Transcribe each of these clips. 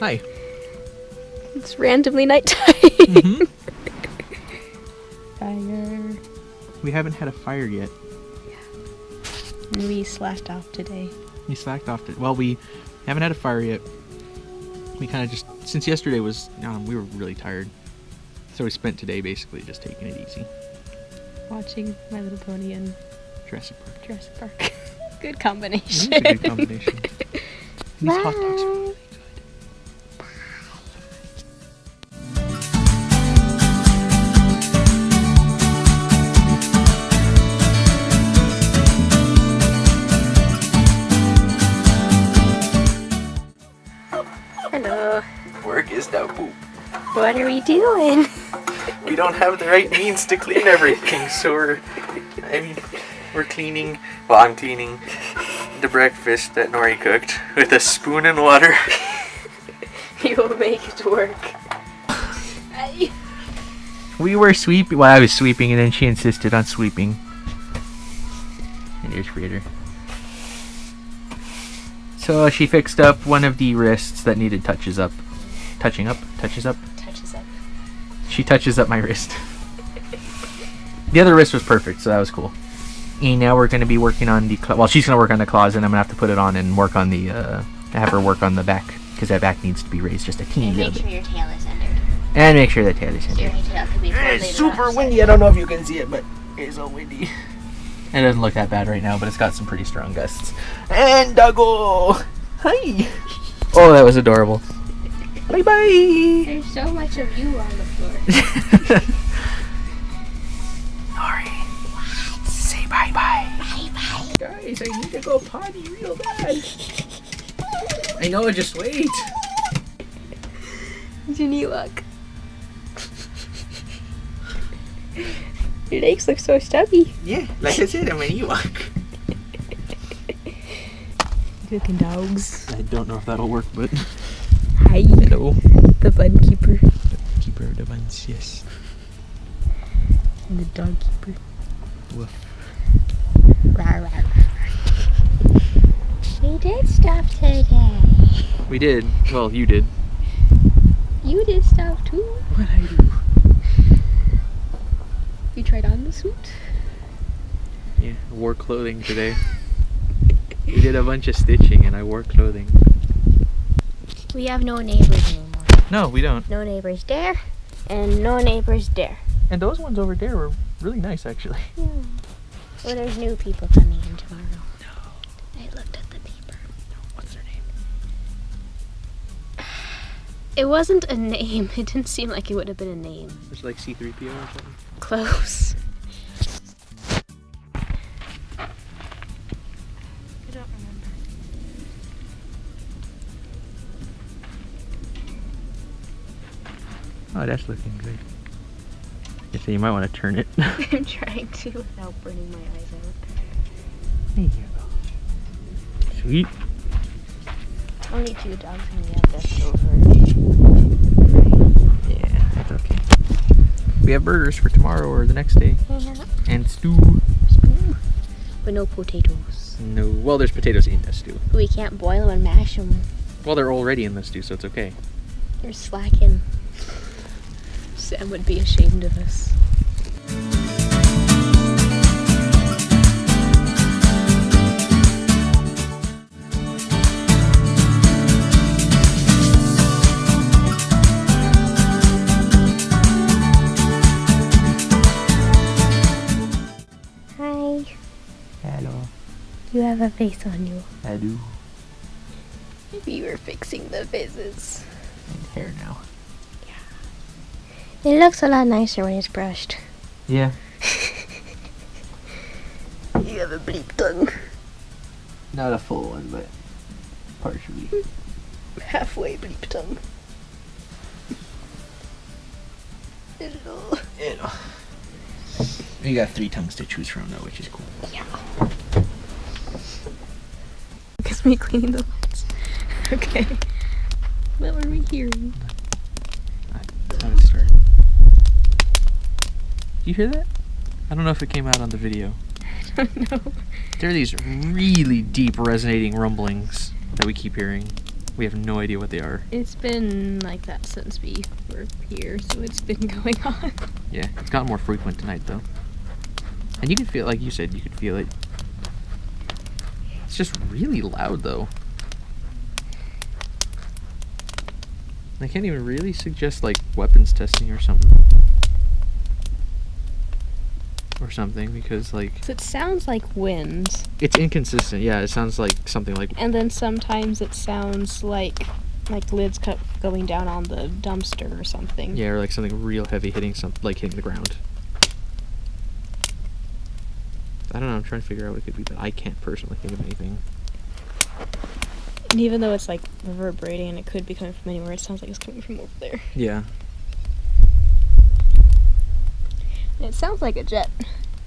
Hi. It's randomly nighttime. Mm-hmm. Fire. We haven't had a fire yet. And we slacked off today. We slacked off. Well, we haven't had a fire yet. We kind of just, since yesterday was, we were really tired. So we spent today basically just taking it easy. Watching My Little Pony and Jurassic Park. Jurassic Park. Good combination. It is a good combination. These hot dogs are really good. Hello. Work is now poop. What are we doing? We don't have the right means to clean everything, so we're cleaning. Well, I'm cleaning the breakfast that Nori cooked with a spoon and water. You'll make it work. We were sweeping. Well, I was sweeping, and then she insisted on sweeping. And here's Frieder. So she fixed up one of the wrists that needed touches up. Touches up. She touches up my wrist. The other wrist was perfect, so that was cool. And now we're going to be working on the... Well, she's going to work on the claws, and I'm going to have to put it on and work on the... have her work on the back, because that back needs to be raised just a teeny little bit. And make sure your tail is centered. And make sure the tail is So centered. your tail could be It's super windy. I don't know if you can see it, but it's so windy. It doesn't look that bad right now, but it's got some pretty strong gusts. And Doggo! Hi! Oh, that was adorable. Bye-bye! There's so much of you on the floor. Nori, say bye-bye. Bye-bye. Guys, I need to go potty real bad. I know, just wait. Ginny, look. Your legs look so stubby. Yeah, like I said, I'm an Ewok. Looking dogs. I don't know if that'll work, but... Hi. Hello. The bun keeper. Keeper of the buns, yes. And the dog keeper. Woof. Rawr, rawr, rawr. We did stuff today. We did. Well, you did. You did stuff too. What I do? You tried on the suit? Yeah, I wore clothing today. We did a bunch of stitching and I wore clothing. We have no neighbors anymore. No, we don't. No neighbors there, and no neighbors there. And those ones over there were really nice, actually. Yeah. Well, there's new people coming in tomorrow. No. I looked at the paper. What's their name? It wasn't a name. It didn't seem like it would have been a name. It's like C-3PO or something. Close. I don't remember. Oh, that's looking good. Yeah, so you might want to turn it. I'm trying to without burning my eyes out. There you go. Sweet. Only 2 dogs and we have leftover. Yeah, that's okay. We have burgers for tomorrow or the next day. Yeah. And stew. But no potatoes. No. Well, there's potatoes in the stew. We can't boil them and mash them. Well, they're already in the stew, so it's okay. You're slacking. Sam would be ashamed of us. Hi. Hello. You have a face on you. I do. We were fixing the faces. And hair now. It looks a lot nicer when it's brushed. Yeah. You have a bleep tongue. Not a full one, but partially. Halfway bleep tongue. Hello. Yeah. You got 3 tongues to choose from, though, which is cool. Yeah. It's me cleaning the lights. Okay. What were we hearing? How to start. Do you hear that? I don't know if it came out on the video. I don't know. There are these really deep resonating rumblings that we keep hearing. We have no idea what they are. It's been like that since we were here, so it's been going on. Yeah, it's gotten more frequent tonight though. And you can feel, like you said, you could feel it. It's just really loud though. I can't even really suggest like weapons testing or something. Or something, because like... So it sounds like wind. It's inconsistent, yeah, it sounds like something like... And then sometimes it sounds like lids going down on the dumpster or something. Yeah, or like something real heavy hitting hitting the ground. I don't know, I'm trying to figure out what it could be, but I can't personally think of anything. And even though it's like reverberating and it could be coming from anywhere, it sounds like it's coming from over there. Yeah. And it sounds like a jet.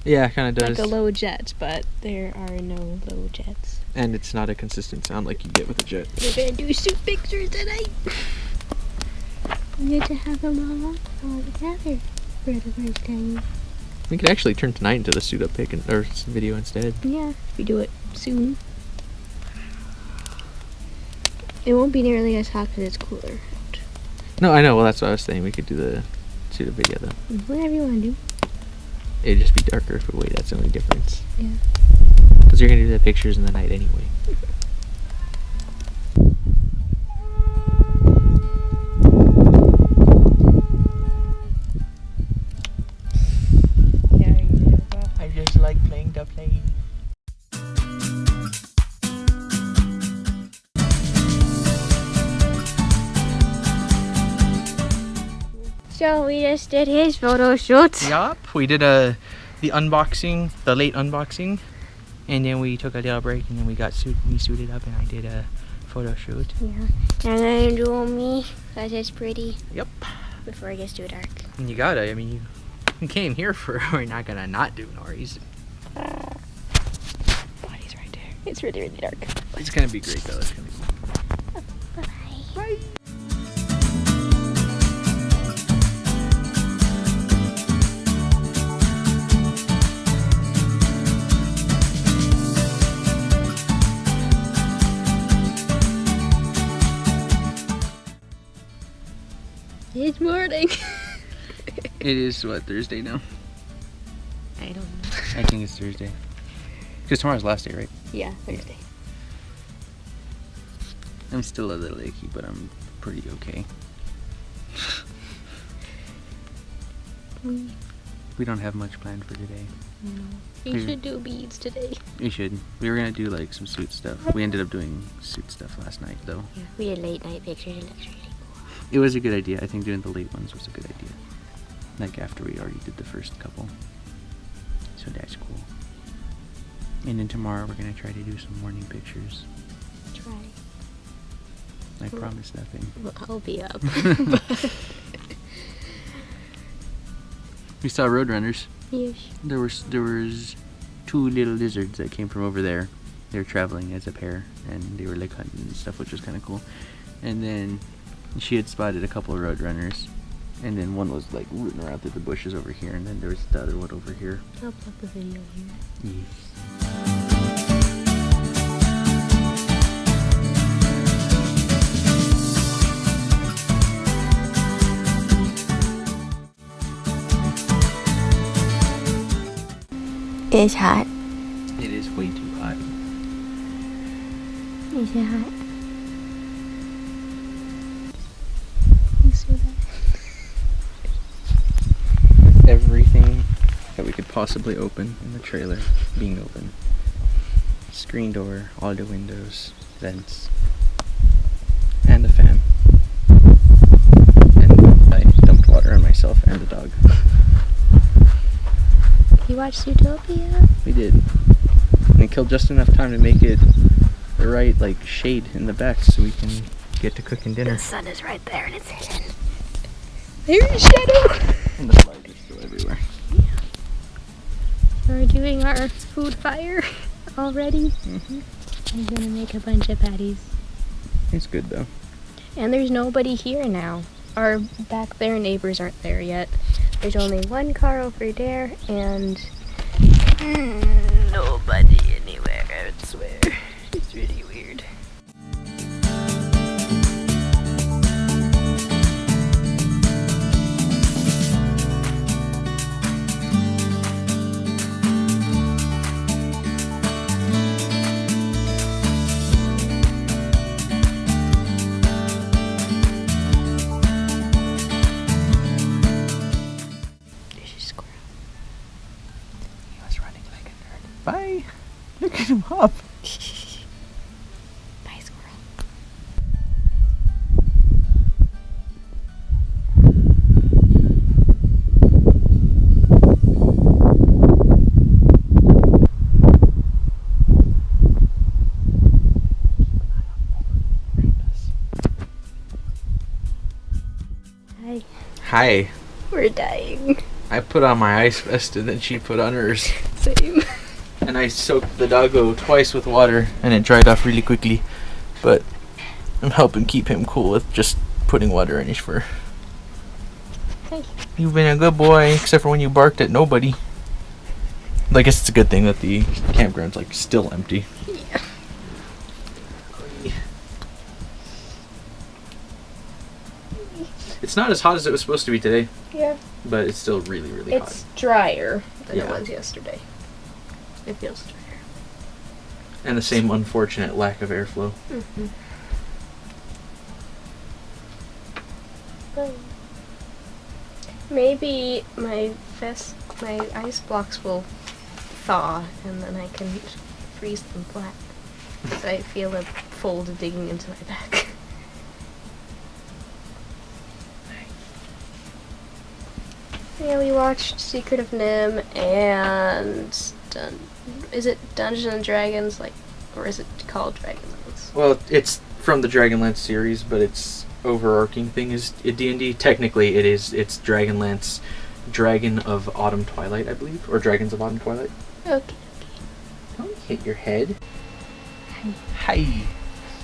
Yeah, it kind of does. Like a low jet, but there are no low jets. And it's not a consistent sound like you get with a jet. We're gonna do soup pictures tonight. We get to have them all together for the first time. We could actually turn tonight into the suit up pic or video instead. Yeah, if we do it soon. It won't be nearly as hot because it's cooler out. No, I know. Well, that's what I was saying. We could do the suit up video though. Whatever you want to do. It'd just be darker if we wait. That's the only difference. Yeah. Because you're gonna do the pictures in the night anyway. I just like playing the plane. So we just did his photo shoot. Yup. We did the unboxing, the late unboxing, and then we took a little break, and then we suited up, and I did a photo shoot. Yeah. And I'm gonna do me because it's pretty. Yep. Before it gets too dark. And you gotta. I mean, you came here for. We're not gonna not do Nori's. Body's right there. It's really, really dark. It's gonna be great though. It's gonna be cool. Bye-bye. Bye. It's morning. It is what, Thursday now? I don't know. I think it's Thursday. Because tomorrow's last day, right? Yeah, Thursday. I'm still a little achy, but I'm pretty okay. We don't have much planned for today. No. You should do beads today. We should. We were gonna do like some suit stuff. We ended up doing suit stuff last night though. Yeah, we did late night pictures. It looks really cool. It was a good idea. I think doing the late ones was a good idea. Like after we already did the first couple. So that's cool. And then tomorrow we're gonna try to do some morning pictures. Try. I promise nothing. Well, I'll be up. We saw roadrunners. Yes. There was 2 little lizards that came from over there. They were traveling as a pair, and they were like hunting and stuff, which was kind of cool. And then she had spotted a couple of roadrunners, and then one was like rooting around through the bushes over here, and then there was the other one over here. I'll put the video here. Yes. It's hot. It is way too hot. Is it hot? You see that? Everything that we could possibly open in the trailer being open. Screen door, all the windows, vents, and the fan. And I dumped water on myself and the dog. You watched Zootopia? We did. And killed just enough time to make it the right like shade in the back so we can get to cooking dinner. The sun is right there and it's hidden. There's shadow. And the flies are still everywhere. We're doing our food fire already. Mm-hmm. I'm gonna make a bunch of patties. It's good though. And there's nobody here now. Our back there neighbors aren't there yet. There's only one car over there and nobody anywhere, I swear. It's really weird. Bye. Look at him hop. Bye, squirrel. Hi. Hi. We're dying. I put on my ice vest and then she put on hers. Same. And I soaked the doggo twice with water and it dried off really quickly. But I'm helping keep him cool with just putting water in his fur. Hey. You've been a good boy, except for when you barked at nobody. I guess it's a good thing that the campground's like still empty. Yeah. It's not as hot as it was supposed to be today, Yeah. but it's still really, really It's drier than it Yeah. was yesterday. It feels drier. hot. And the same unfortunate lack of airflow. Mm-hmm. Maybe my ice blocks will thaw and then I can freeze them flat. So I feel a fold digging into my back. Yeah, we watched Secret of Nim and is it Dungeons and Dragons, or is it called Dragonlance? Well, it's from the Dragonlance series, but its overarching thing is D&D. Technically, it's Dragonlance, Dragon of Autumn Twilight, I believe, or Dragons of Autumn Twilight. Okay. Don't hit your head. Hi.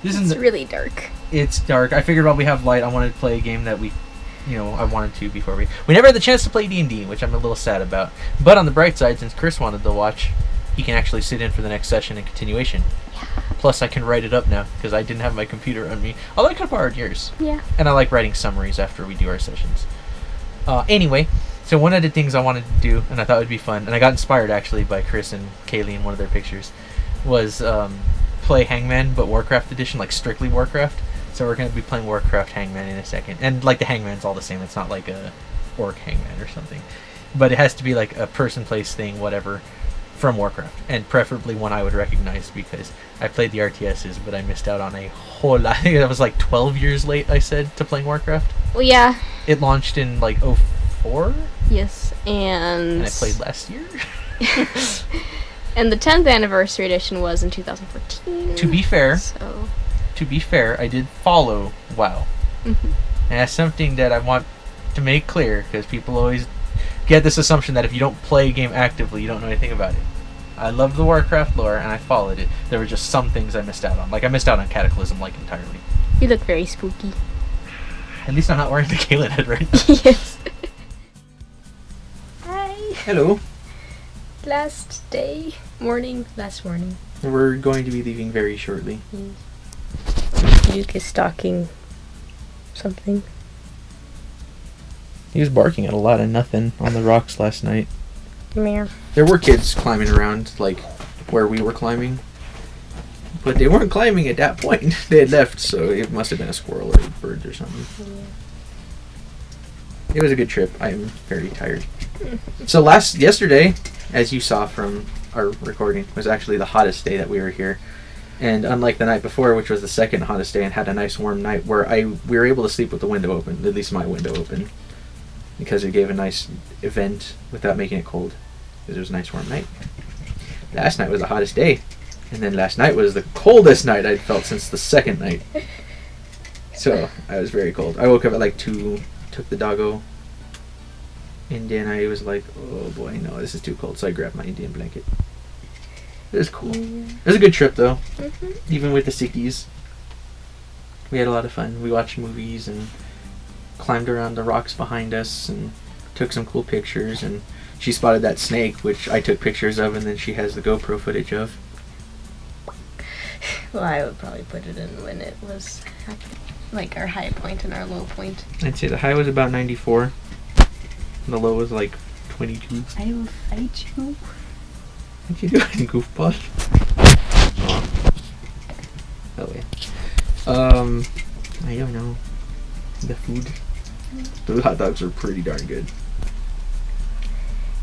This is It's really dark. It's dark. I figured while we have light, I wanted to play a game that I wanted to before we never had the chance to play D&D, which I'm a little sad about. But on the bright side, since Chris wanted to watch, he can actually sit in for the next session and continuation. Yeah. Plus, I can write it up now because I didn't have my computer on me. Although I could have borrowed yours. Yeah. And I like writing summaries after we do our sessions. Anyway, so one of the things I wanted to do, and I thought would be fun, and I got inspired actually by Chris and Kaylee in one of their pictures, was play Hangman, but Warcraft edition, like strictly Warcraft. So we're going to be playing Warcraft Hangman in a second. And like the Hangman's all the same. It's not like a orc Hangman or something. But it has to be like a person, place, thing, whatever, from Warcraft. And preferably one I would recognize because I played the RTSs, but I missed out on a whole lot. I think that was like 12 years late, I said, to playing Warcraft. Well, yeah. It launched in like 04? Yes, and And I played last year? and the 10th anniversary edition was in 2014. To be fair, So. I did follow WoW. Mhm. And that's something that I want to make clear, because people always get this assumption that if you don't play a game actively, you don't know anything about it. I loved the Warcraft lore, and I followed it. There were just some things I missed out on. Like, I missed out on Cataclysm, entirely. You look very spooky. At least I'm not wearing the Calun head right now. Yes. Hi. Hello. Last morning. We're going to be leaving very shortly. Duke is stalking something. He was barking at a lot of nothing on the rocks last night. Meow. There were kids climbing around, like, where we were climbing. But they weren't climbing at that point. They had left, so it must have been a squirrel or a bird or something. Yeah. It was a good trip. I am very tired. So yesterday, as you saw from our recording, was actually the hottest day that we were here. And unlike the night before, which was the second hottest day and had a nice warm night, where we were able to sleep with the window open, at least my window open, because it gave a nice vent without making it cold, because it was a nice warm night. Last night was the hottest day, and then last night was the coldest night I'd felt since the second night. So I was very cold. I woke up at like 2, took the doggo, and then I was like, oh boy, no, this is too cold, so I grabbed my Indian blanket. It was cool. It was a good trip, though. Mm-hmm. Even with the sickies. We had a lot of fun. We watched movies and climbed around the rocks behind us and took some cool pictures. And she spotted that snake, which I took pictures of, and then she has the GoPro footage of. Well, I would probably put it in when it was like our high point and our low point. I'd say the high was about 94. And the low was like 22. I will fight you. What you doing, goofball? Oh yeah. I don't know. The food. Those hot dogs are pretty darn good.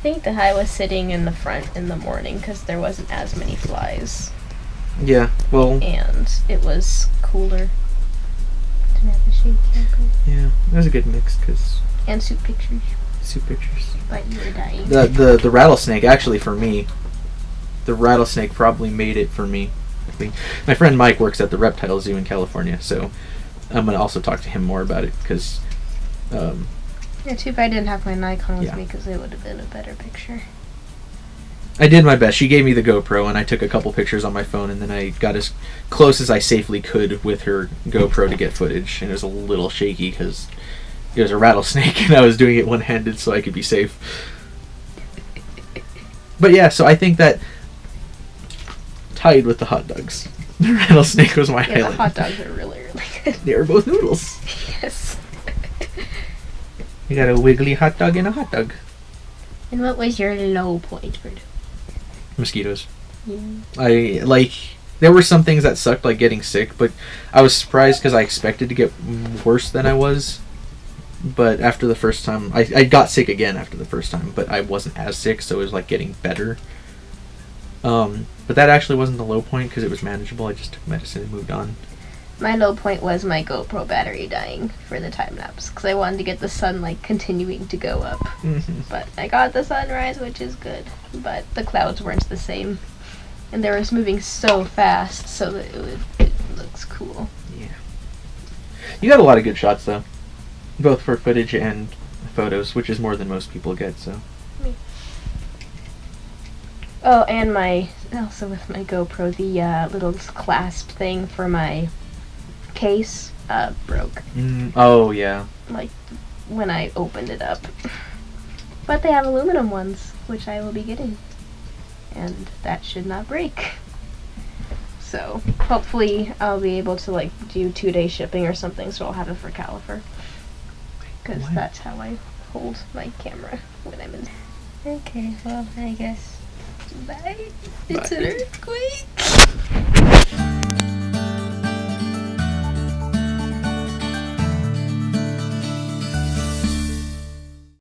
think that I was sitting in the front in the morning because there wasn't as many flies. Yeah, well... And it was cooler. Didn't have a shade camper. Yeah, it was a good mix, because... And soup pictures. Soup pictures. But you were dying. The rattlesnake, actually, for me, the rattlesnake probably made it for me. I think. My friend Mike works at the reptile zoo in California, so I'm going to also talk to him more about it, because... yeah, too bad I didn't have my Nikon with me, because it would have been a better picture. I did my best. She gave me the GoPro, and I took a couple pictures on my phone, and then I got as close as I safely could with her GoPro to get footage, and it was a little shaky because it was a rattlesnake, and I was doing it one-handed so I could be safe. But yeah, so I think that tied with the hot dogs. The rattlesnake was my highlight. The hot dogs are really, really good. They were both noodles. Yes. You got a wiggly hot dog and a hot dog. And what was your low point for Mosquitoes. Yeah. There were some things that sucked, like getting sick, but I was surprised because I expected to get worse than I was. But after the first time, I got sick again after the first time, but I wasn't as sick, so it was like getting better. But that actually wasn't the low point because it was manageable. I just took medicine and moved on. My low point was my GoPro battery dying for the time lapse because I wanted to get the sun continuing to go up. Mm-hmm. But I got the sunrise, which is good. But the clouds weren't the same, and they were moving so fast, so that it looks cool. Yeah. You got a lot of good shots though, both for footage and photos, which is more than most people get. So. Oh, and also with my GoPro, the little clasp thing for my case broke. Oh yeah. When I opened it up. But they have aluminum ones, which I will be getting, and that should not break. So hopefully I'll be able to do 2-day shipping or something, so I'll have it for Califur, because that's how I hold my camera when I'm in. Okay, well I guess. Bye. It's an earthquake.